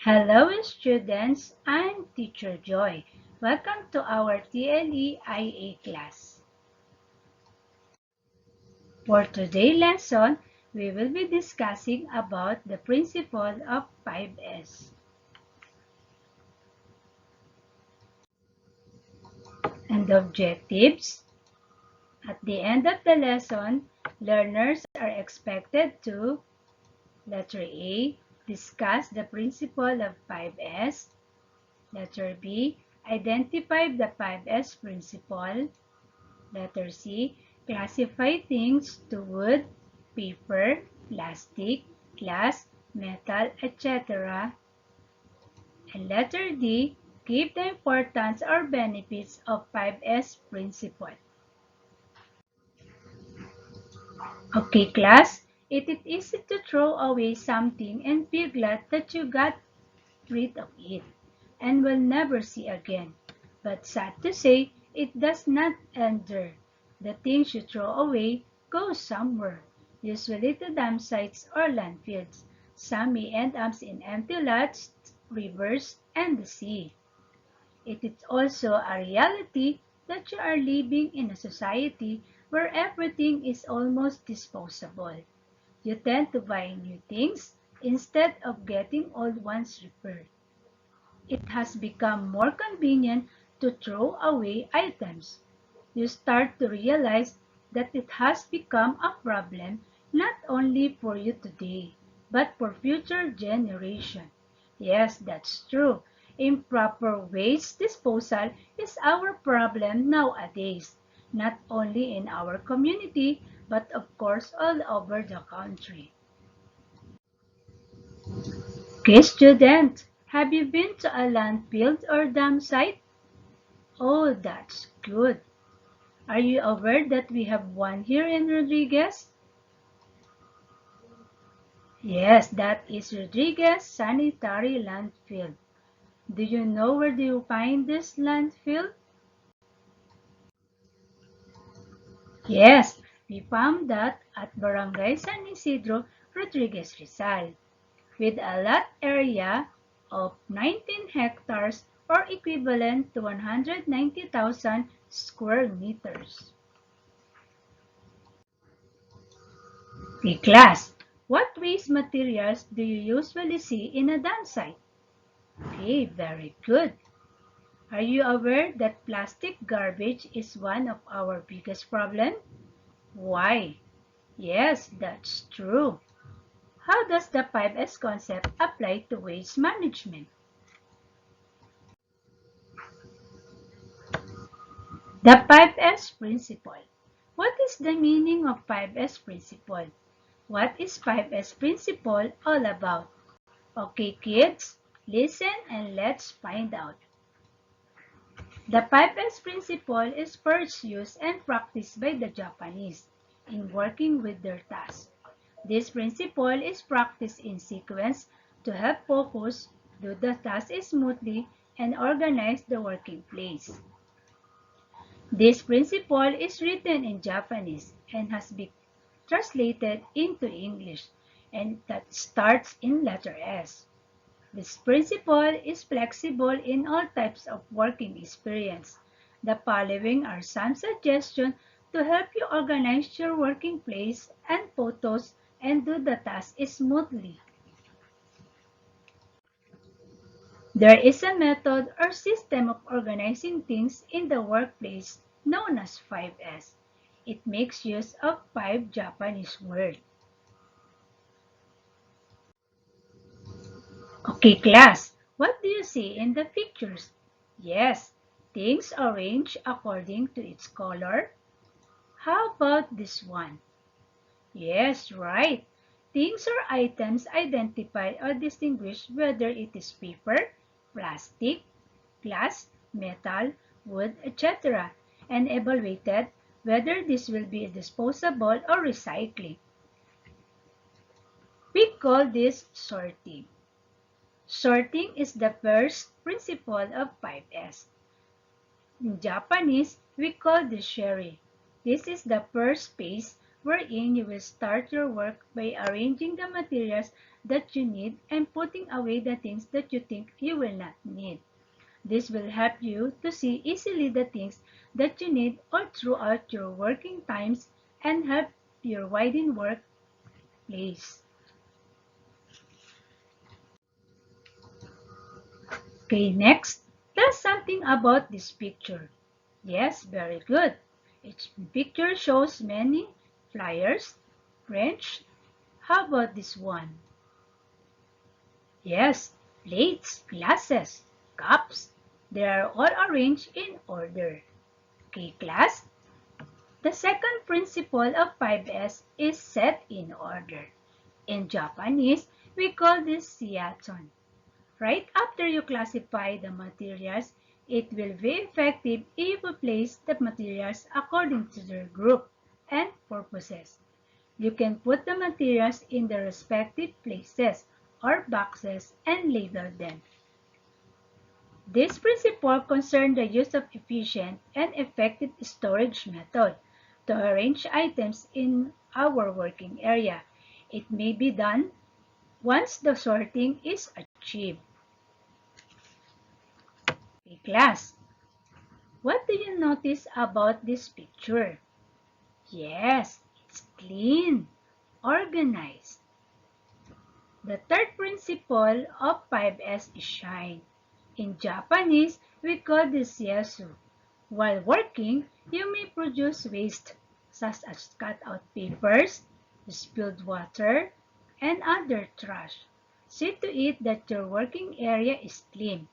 Hello students, I'm Teacher Joy. Welcome to our TLE IA class. For today's lesson, we will be discussing about the principle of 5S. And the objectives. At the end of the lesson, learners are expected to letter A. Discuss the principle of 5S. Letter B. Identify the 5S principle. Letter C. Classify things to wood, paper, plastic, glass, metal, etc. And letter D. Give the importance or benefits of 5S principle. Okay, class. It is easy to throw away something and feel glad that you got rid of it and will never see again. But sad to say, it does not end there. The things you throw away go somewhere, usually to dump sites or landfills. Some may end up in empty lots, rivers, and the sea. It is also a reality that you are living in a society where everything is almost disposable. You tend to buy new things instead of getting old ones repaired. It has become more convenient to throw away items. You start to realize that it has become a problem not only for you today, but for future generations. Yes, that's true. Improper waste disposal is our problem nowadays, not only in our community, but of course all over the country. Okay, student, have you been to a landfill or dam site? Oh, that's good. Are you aware that we have one here in Rodriguez? Yes, that is Rodriguez Sanitary Landfill. Do you know where do you find this landfill? Yes, we found that at Barangay San Isidro, Rodriguez Rizal, with a lot area of 19 hectares or equivalent to 190,000 square meters. Okay, class, what waste materials do you usually see in a dam site? Okay, very good. Are you aware that plastic garbage is one of our biggest problems? Why? Yes, that's true. How does the 5S concept apply to waste management? The 5S principle. What is the meaning of 5S principle? What is 5S principle all about? Okay, kids, listen and let's find out. The 5S principle is first used and practiced by the Japanese in working with their tasks. This principle is practiced in sequence to help focus, do the task smoothly, and organize the working place. This principle is written in Japanese and has been translated into English, and that starts in letter S. This principle is flexible in all types of working experience. The following are some suggestions to help you organize your working place and photos and do the task smoothly. There is a method or system of organizing things in the workplace known as 5S. It makes use of 5 Japanese words. Okay, class, what do you see in the pictures? Yes, things arranged according to its color. How about this one? Yes, right. Things or items identified or distinguished whether it is paper, plastic, glass, metal, wood, etc. and evaluated whether this will be disposable or recycling. We call this sorting. Sorting is the first principle of 5S. In Japanese, we call this sharing. This is the first phase wherein you will start your work by arranging the materials that you need and putting away the things that you think you will not need. This will help you to see easily the things that you need all throughout your working times and help your widen workplace. Okay, next, tell something about this picture. Yes, very good. Each picture shows many flyers, wrench. How about this one? Yes, plates, glasses, cups. They are all arranged in order. Okay, class. The second principle of 5S is set in order. In Japanese, we call this seaton. Right after you classify the materials, it will be effective if you place the materials according to their group and purposes. You can put the materials in the respective places or boxes and label them. This principle concerns the use of efficient and effective storage method to arrange items in our working area. It may be done once the sorting is achieved. Okay, class, what do you notice about this picture? Yes, it's clean, organized. The third principle of 5S is shine. In Japanese, we call this yasu. While working, you may produce waste, such as cut-out papers, spilled water, and other trash. See to it that your working area is clean.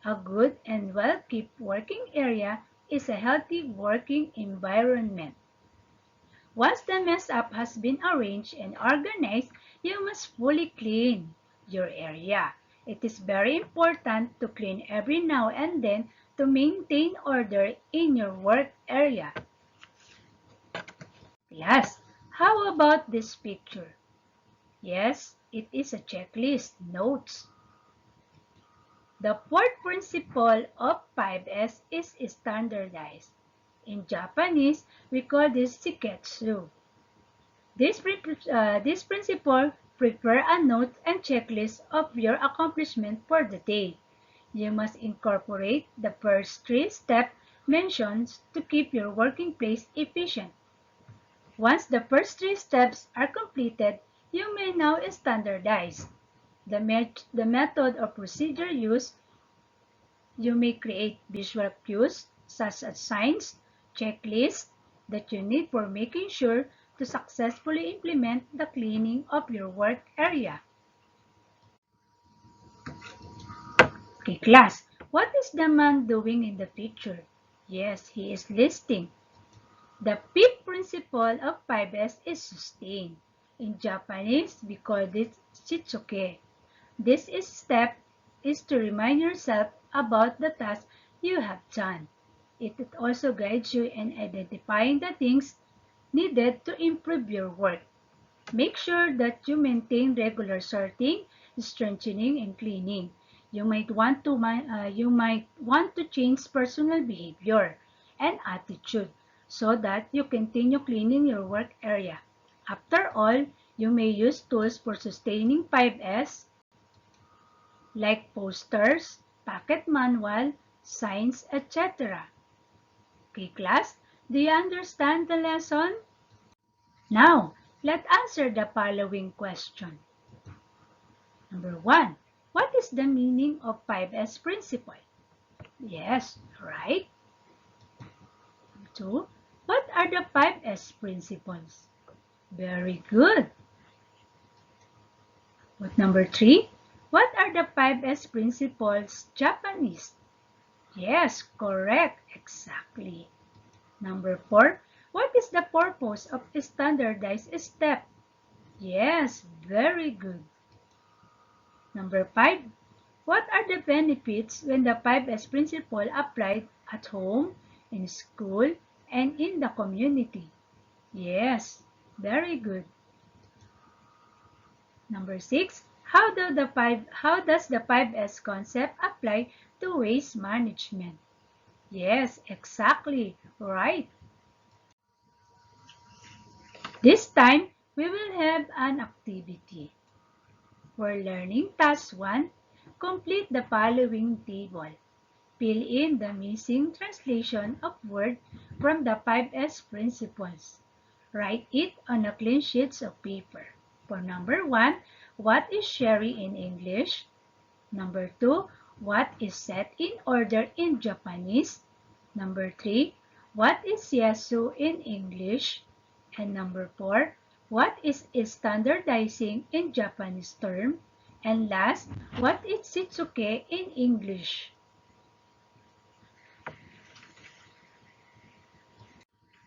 A good and well-kept working area is a healthy working environment. Once the mess up has been arranged and organized, you must fully clean your area. It is very important to clean every now and then to maintain order in your work area. Class, how about this picture? Yes, it is a checklist, notes. The fourth principle of 5S is standardized. In Japanese, we call this shiketsu. This principle prepare a note and checklist of your accomplishment for the day. You must incorporate the first three steps mentioned to keep your working place efficient. Once the first three steps are completed, you may now standardize. The method or procedure used, you may create visual cues such as signs, checklists that you need for making sure to successfully implement the cleaning of your work area. Okay, class, what is the man doing in the picture? Yes, he is listing. The fifth principle of 5S is sustain. In Japanese, we call this shitsuke. This step is to remind yourself about the task you have done. It also guides you in identifying the things needed to improve your work. Make sure that you maintain regular sorting, strengthening, and cleaning. You might want to change personal behavior and attitude so that you continue cleaning your work area. After all, you may use tools for sustaining 5S like posters, pocket manual, signs, etc. Okay, class, do you understand the lesson? Now, let's answer the following question. Number 1. What is the meaning of 5S principle? Yes, right. Number 2. What are the 5S principles? Very good. But number 3. What are the 5S principles Japanese? Yes, correct. Exactly. Number 4. What is the purpose of a standardized step? Yes, very good. Number 5. What are the benefits when the 5S principle applied at home, in school, and in the community? Yes, very good. Number 6. How does the 5S concept apply to waste management? Yes, exactly, right. This time, we will have an activity. For learning task 1, complete the following table. Fill in the missing translation of word from the 5S principles. Write it on a clean sheets of paper. For number 1, what is sherry in English? Number 2, what is set in order in Japanese? Number 3, what is yasu in English? And number 4, what is standardizing in Japanese term? And last, what is shitsuke in English?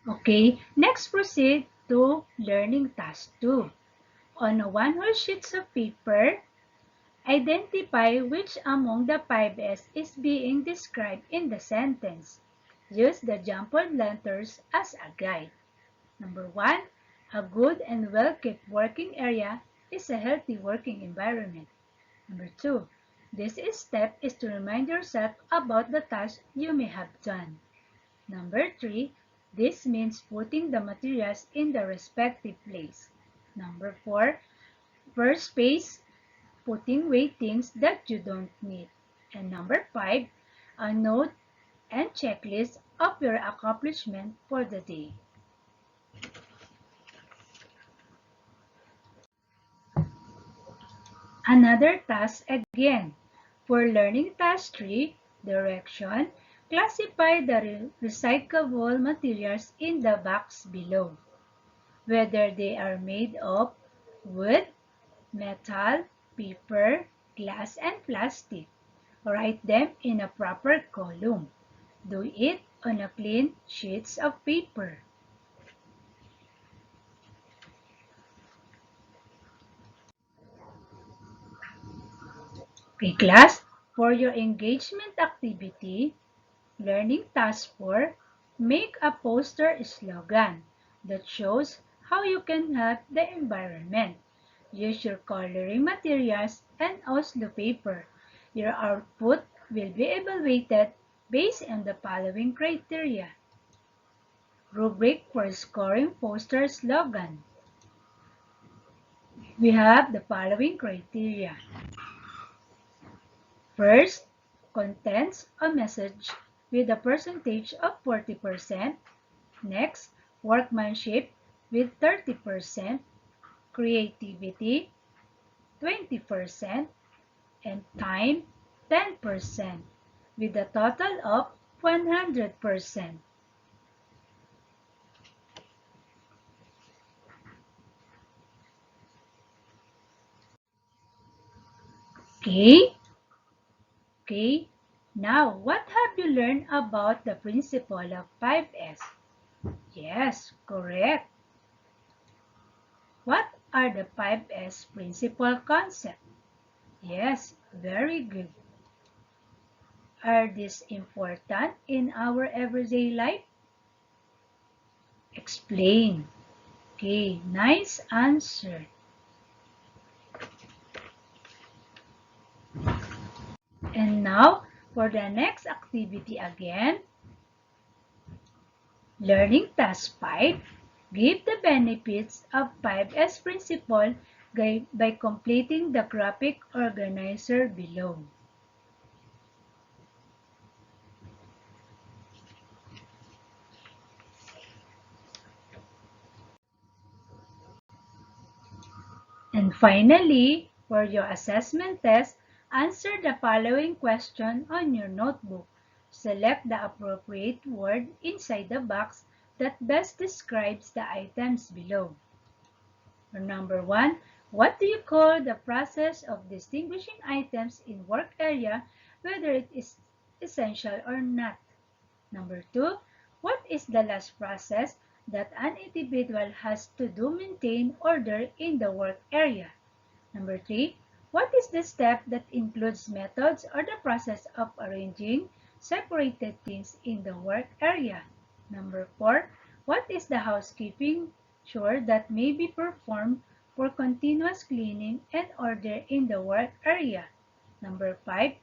Okay, next proceed to learning task 2. On a one whole sheet of paper, identify which among the 5S is being described in the sentence. Use the jumbled letters as a guide. Number 1, a good and well-kept working area is a healthy working environment. Number 2, this step is to remind yourself about the task you may have done. Number 3, this means putting the materials in the respective place. Number 4, first space, putting away things that you don't need. And number 5, a note and checklist of your accomplishment for the day. Another task again. For learning task 3, direction, classify the recyclable materials in the box below. Whether they are made of wood, metal, paper, glass, and plastic. Write them in a proper column. Do it on a clean sheets of paper. Okay, class, for your engagement activity, learning task 4, make a poster slogan that shows how you can help the environment. Use your coloring materials and Oslo paper. Your output will be evaluated based on the following criteria. Rubric for scoring poster slogan. We have the following criteria. First, contents a message with a percentage of 40%. Next, workmanship with 30%, creativity 20%, and time 10%, with a total of 100%. Okay? Okay. Now, what have you learned about the principle of 5S? Yes, correct. What are the 5S principle concepts? Yes, very good. Are these important in our everyday life? Explain. Okay, nice answer. And now, for the next activity again, learning task 5, give the benefits of 5S principle by completing the graphic organizer below. And finally, for your assessment test, answer the following question on your notebook. Select the appropriate word inside the box that best describes the items below. For number 1, what do you call the process of distinguishing items in work area, whether it is essential or not? Number 2, what is the last process that an individual has to do maintain order in the work area? Number 3, what is the step that includes methods or the process of arranging separated things in the work area? Number 4, what is the housekeeping chore that may be performed for continuous cleaning and order in the work area? Number 5,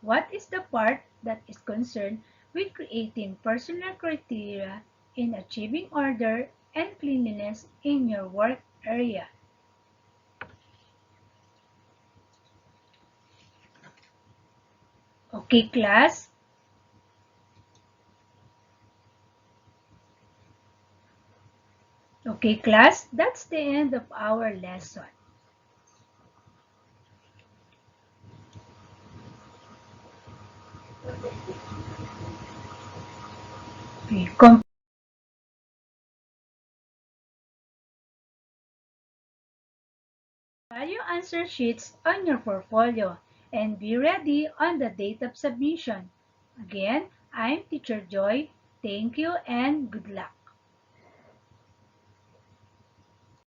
what is the part that is concerned with creating personal criteria in achieving order and cleanliness in your work area. Okay, class? Okay, class, that's the end of our lesson. Okay, compile your answer sheets on your portfolio and be ready on the date of submission. Again, I'm Teacher Joy. Thank you and good luck.